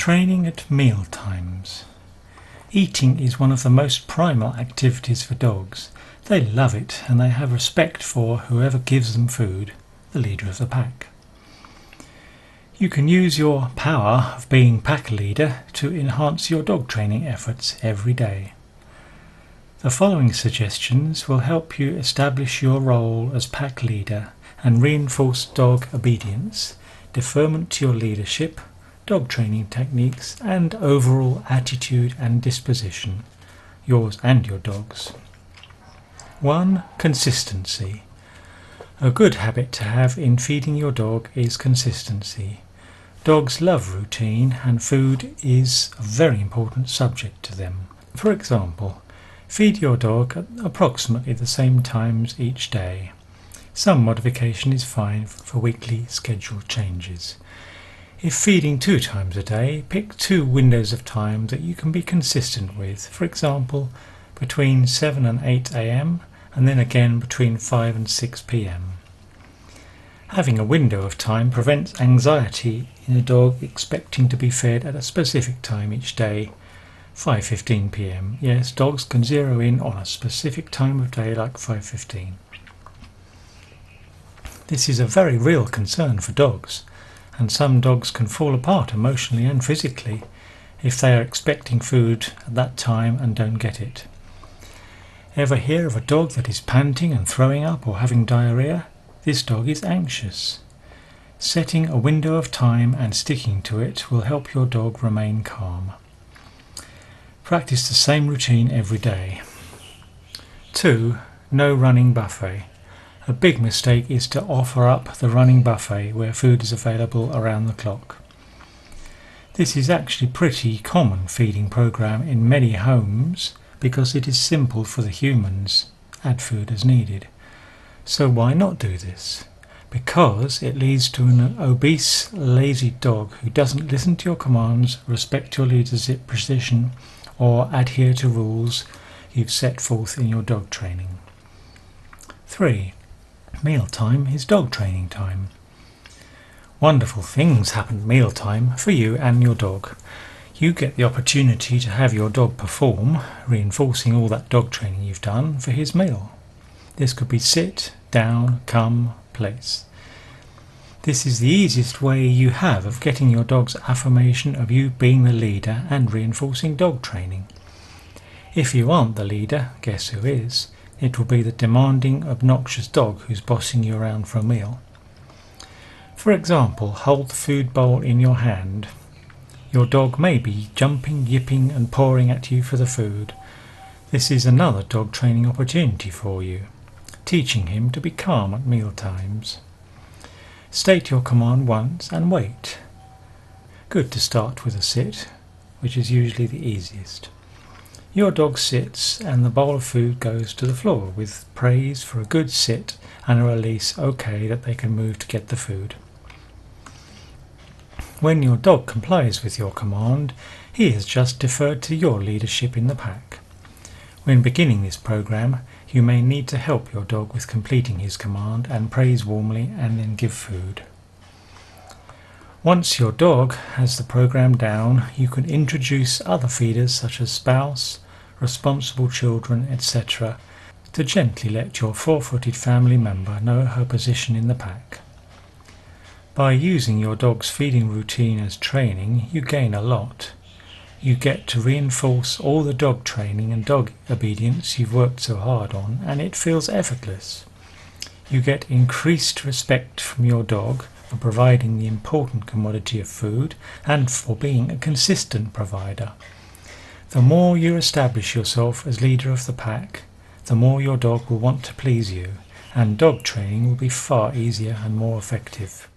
Training at meal times. Eating is one of the most primal activities for dogs. They love it and they have respect for whoever gives them food, the leader of the pack. You can use your power of being pack leader to enhance your dog training efforts every day. The following suggestions will help you establish your role as pack leader and reinforce dog obedience, deferment to your leadership, dog training techniques and overall attitude and disposition, yours and your dog's. 1. Consistency. A good habit to have in feeding your dog is consistency. Dogs love routine and food is a very important subject to them. For example, feed your dog at approximately the same times each day. Some modification is fine for weekly schedule changes. If feeding 2 times a day, pick 2 windows of time that you can be consistent with, for example between 7 and 8 am and then again between 5 and 6 pm. Having a window of time prevents anxiety in a dog expecting to be fed at a specific time each day, 5:15 pm. Yes, dogs can zero in on a specific time of day like 5:15. This is a very real concern for dogs, and some dogs can fall apart emotionally and physically if they are expecting food at that time and don't get it. Ever hear of a dog that is panting and throwing up or having diarrhea? This dog is anxious. Setting a window of time and sticking to it will help your dog remain calm. Practice the same routine every day. 2. No running buffet. A big mistake is to offer up the running buffet where food is available around the clock. This is actually pretty common feeding program in many homes because it is simple for the humans. Add food as needed. So why not do this? Because it leads to an obese, lazy dog who doesn't listen to your commands, respect your leadership position, or adhere to rules you've set forth in your dog training. 3. Mealtime is dog training time. Wonderful things happen at mealtime for you and your dog. You get the opportunity to have your dog perform, reinforcing all that dog training you've done for his meal. This could be sit, down, come, place. This is the easiest way you have of getting your dog's affirmation of you being the leader and reinforcing dog training. If you aren't the leader, guess who is? It will be the demanding, obnoxious dog who's bossing you around for a meal. For example, hold the food bowl in your hand. Your dog may be jumping, yipping and pawing at you for the food. This is another dog training opportunity for you, teaching him to be calm at meal times. State your command once and wait. Good to start with a sit, which is usually the easiest. Your dog sits and the bowl of food goes to the floor with praise for a good sit and a release okay that they can move to get the food. When your dog complies with your command, he has just deferred to your leadership in the pack. When beginning this program, you may need to help your dog with completing his command and praise warmly and then give food. Once your dog has the program down, you can introduce other feeders such as spouse, responsible children, etc. to gently let your 4-footed family member know her position in the pack. By using your dog's feeding routine as training, you gain a lot. You get to reinforce all the dog training and dog obedience you've worked so hard on, and it feels effortless. You get increased respect from your dog for providing the important commodity of food and for being a consistent provider. The more you establish yourself as leader of the pack, the more your dog will want to please you, and dog training will be far easier and more effective.